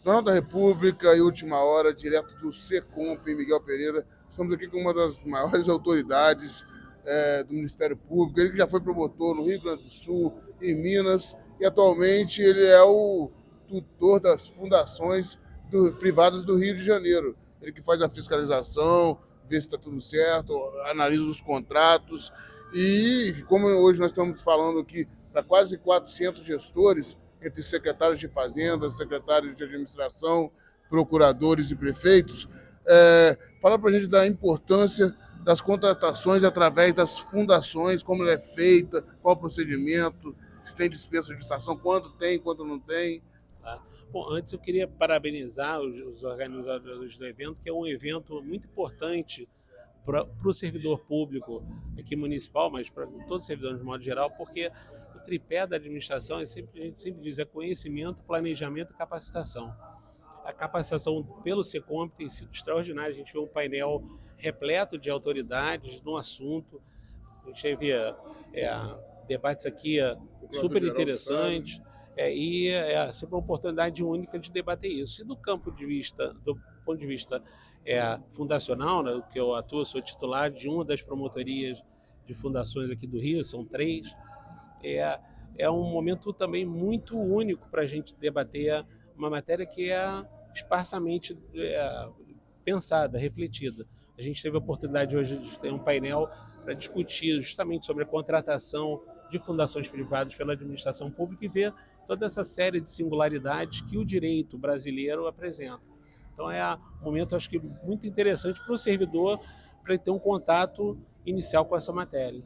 Jornal da República e Última Hora, direto do Secomp, em Miguel Pereira. Estamos aqui com uma das maiores autoridades do Ministério Público. Ele que já foi promotor no Rio Grande do Sul, em Minas, e atualmente ele é o tutor das fundações privadas do Rio de Janeiro. Ele que faz a fiscalização, vê se está tudo certo, analisa os contratos. E como hoje nós estamos falando aqui para quase 400 gestores, entre secretários de Fazenda, secretários de administração, procuradores e prefeitos, fala para a gente da importância das contratações através das fundações, como ela é feita, qual o procedimento, se tem dispensa de licitação, quando tem, quando não tem. Tá? Bom, antes eu queria parabenizar os organizadores do evento, que é um evento muito importante para o servidor público aqui municipal, mas para todos os servidores de modo geral, porque o tripé da administração, a gente sempre diz, é conhecimento, planejamento e capacitação. A capacitação pelo Secomp tem sido extraordinária. A gente vê um painel repleto de autoridades no assunto. A gente teve debates aqui super interessantes e é sempre uma oportunidade única de debater isso. E do ponto de vista fundacional, né, que eu atuo, sou titular de uma das promotorias de fundações aqui do Rio, são três, é, é um momento também muito único para a gente debater uma matéria que é esparsamente pensada, refletida. A gente teve a oportunidade hoje de ter um painel para discutir justamente sobre a contratação de fundações privadas pela administração pública e ver toda essa série de singularidades que o direito brasileiro apresenta. Então é um momento, acho que, muito interessante para o servidor, para ele ter um contato inicial com essa matéria.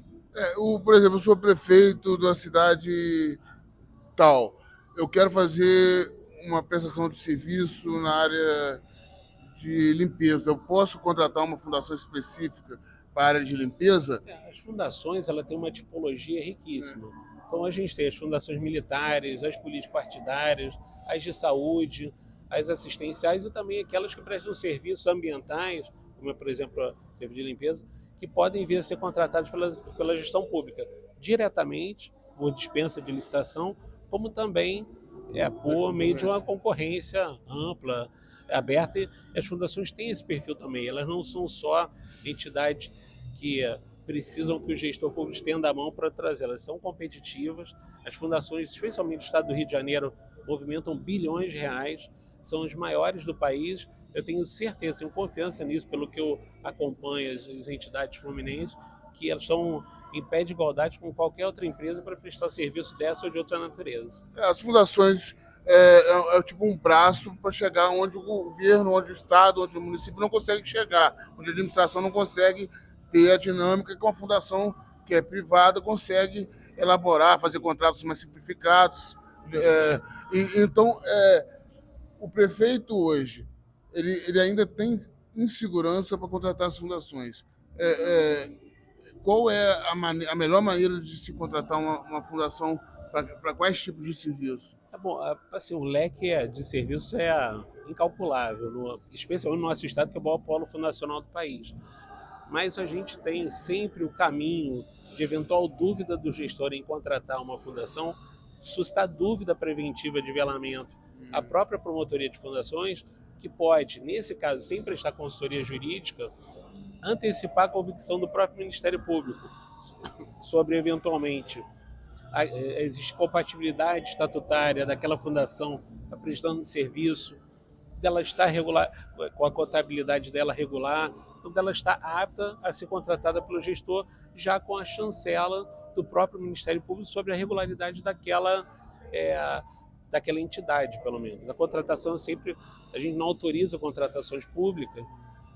Por exemplo, eu sou prefeito da cidade tal. Eu quero fazer uma prestação de serviço na área de limpeza. Eu posso contratar uma fundação específica para a área de limpeza? As fundações, ela tem uma tipologia riquíssima. Então a gente tem as fundações militares, as político-partidárias, as de saúde, as assistenciais e também aquelas que prestam serviços ambientais, como por exemplo a serviço de limpeza, que podem vir a ser contratadas pela gestão pública diretamente por dispensa de licitação, como também por meio de uma concorrência ampla, aberta. E as fundações têm esse perfil também. Elas não são só entidades que precisam que o gestor público estenda a mão para trazer. Elas são competitivas. As fundações, especialmente do Estado do Rio de Janeiro, movimentam bilhões de reais, são os maiores do país. Eu tenho certeza, tenho confiança nisso, pelo que eu acompanho as entidades fluminenses, que elas estão em pé de igualdade com qualquer outra empresa para prestar serviço dessa ou de outra natureza. As fundações é tipo um braço para chegar onde o governo, onde o Estado, onde o município não consegue chegar, onde a administração não consegue ter a dinâmica que uma fundação que é privada consegue elaborar, fazer contratos mais simplificados. Então, o prefeito hoje, ele ainda tem insegurança para contratar as fundações. Qual é a melhor maneira de se contratar uma fundação para quais tipos de serviço? Bom, assim, o leque de serviços é incalculável, especialmente no nosso estado, que é o maior polo fundacional do país. Mas a gente tem sempre o caminho de eventual dúvida do gestor em contratar uma fundação, suscitar dúvida preventiva de velamento. A própria promotoria de fundações, que pode, nesse caso, sem prestar consultoria jurídica, antecipar a convicção do próprio Ministério Público sobre, eventualmente, existe compatibilidade estatutária daquela fundação prestando serviço, dela estar regular, com a contabilidade dela regular, então dela estar apta a ser contratada pelo gestor, já com a chancela do próprio Ministério Público sobre a regularidade daquela entidade, pelo menos. A contratação é sempre, a gente não autoriza contratações públicas,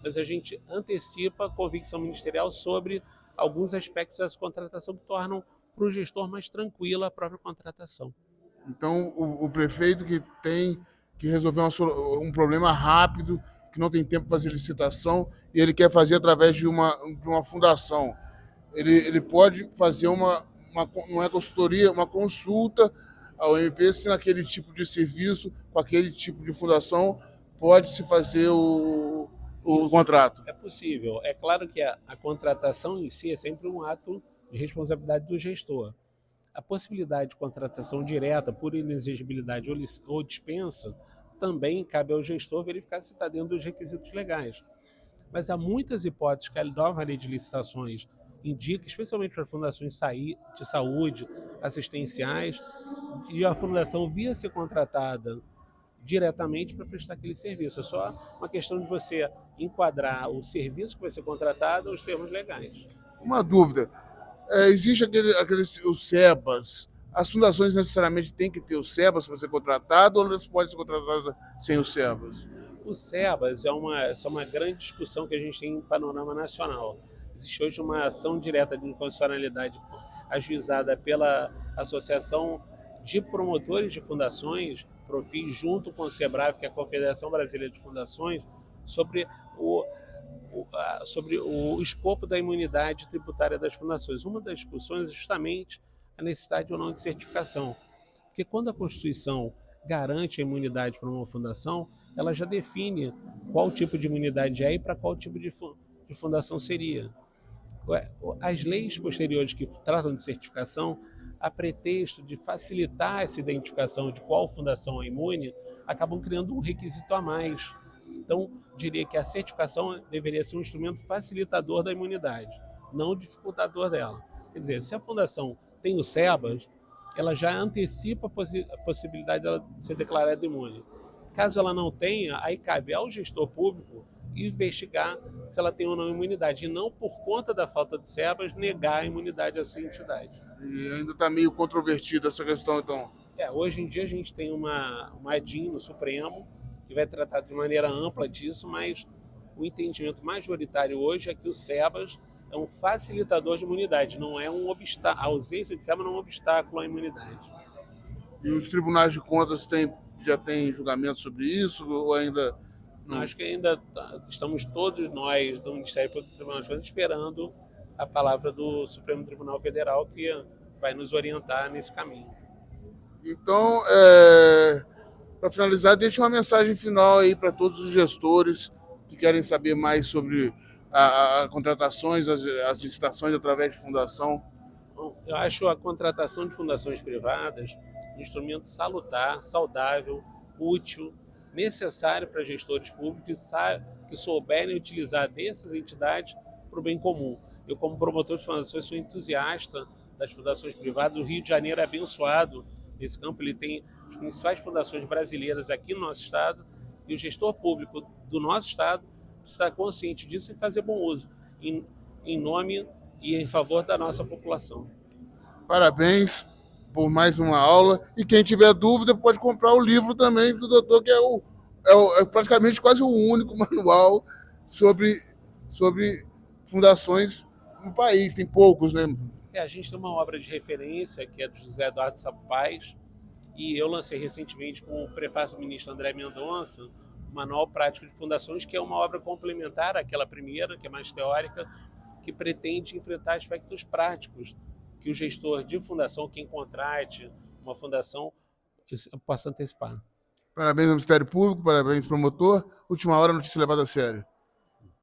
mas a gente antecipa a convicção ministerial sobre alguns aspectos dessa contratação que tornam para o gestor mais tranquila a própria contratação. Então, o prefeito que tem que resolver um problema rápido, que não tem tempo para fazer licitação, e ele quer fazer através de uma fundação. Ele pode fazer não é consultoria, uma consulta ao MP se naquele tipo de serviço, com aquele tipo de fundação, pode-se fazer o Isso contrato. é possível. É claro que a contratação em si é sempre um ato de responsabilidade do gestor. A possibilidade de contratação direta por inexigibilidade ou dispensa também cabe ao gestor verificar se está dentro dos requisitos legais. Mas há muitas hipóteses que a nova lei de licitações indica, especialmente para fundações de saúde, assistenciais, e a fundação via ser contratada diretamente para prestar aquele serviço. É só uma questão de você enquadrar o serviço que vai ser contratado aos termos legais. Uma dúvida. Existe o SEBAS. As fundações necessariamente têm que ter o SEBAS para ser contratado ou elas podem ser contratadas sem o SEBAS? O SEBAS essa é uma grande discussão que a gente tem em panorama nacional. Existe hoje uma ação direta de inconstitucionalidade ajuizada pela Associação de Promotores de Fundações, Profis, junto com o SEBRAV, que é a Confederação Brasileira de Fundações, sobre o escopo da imunidade tributária das fundações. Uma das discussões é justamente a necessidade ou não de certificação. Porque quando a Constituição garante a imunidade para uma fundação, ela já define qual tipo de imunidade é e para qual tipo de fundação seria. As leis posteriores que tratam de certificação, a pretexto de facilitar essa identificação de qual fundação é imune, acabam criando um requisito a mais. Então, diria que a certificação deveria ser um instrumento facilitador da imunidade, não dificultador dela. Quer dizer, se a fundação tem o SEBAS, ela já antecipa a possibilidade dela ser declarada imune. Caso ela não tenha, aí cabe ao gestor público investigar se ela tem ou não imunidade, e não, por conta da falta de SEBAS, negar a imunidade a essa entidade. E ainda está meio controvertida essa questão, então. Hoje em dia a gente tem uma ADIM no Supremo, que vai tratar de maneira ampla disso, mas o entendimento majoritário hoje é que o SEBAS é um facilitador de imunidade, não é um obstáculo. A ausência de SEBAS não é um obstáculo à imunidade. E os tribunais de contas já têm julgamento sobre isso ou ainda não? Acho que ainda estamos todos nós do Ministério Público do Tribunal de Contas esperando a palavra do Supremo Tribunal Federal, que vai nos orientar nesse caminho. Então, para finalizar, deixa uma mensagem final aí para todos os gestores que querem saber mais sobre as contratações, as licitações através de fundação. Bom, eu acho a contratação de fundações privadas um instrumento salutar, saudável, útil, necessário para gestores públicos que souberem utilizar dessas entidades para o bem comum. Eu, como promotor de fundações, sou entusiasta das fundações privadas. O Rio de Janeiro é abençoado nesse campo. Ele tem as principais fundações brasileiras aqui no nosso estado, e o gestor público do nosso estado precisa estar consciente disso e fazer bom uso, em nome e em favor da nossa população. Parabéns por mais uma aula. E quem tiver dúvida pode comprar o livro também do doutor, que é praticamente quase o único manual sobre fundações no país. Tem poucos, né? A gente tem uma obra de referência, que é do José Eduardo Sapaz, e eu lancei recentemente com o prefácio do ministro André Mendonça, o Manual Prático de Fundações, que é uma obra complementar àquela primeira, que é mais teórica, que pretende enfrentar aspectos práticos que o gestor de fundação, quem contrate uma fundação, possa antecipar. Parabéns ao Ministério Público, parabéns, promotor. Última hora, notícia levada a sério.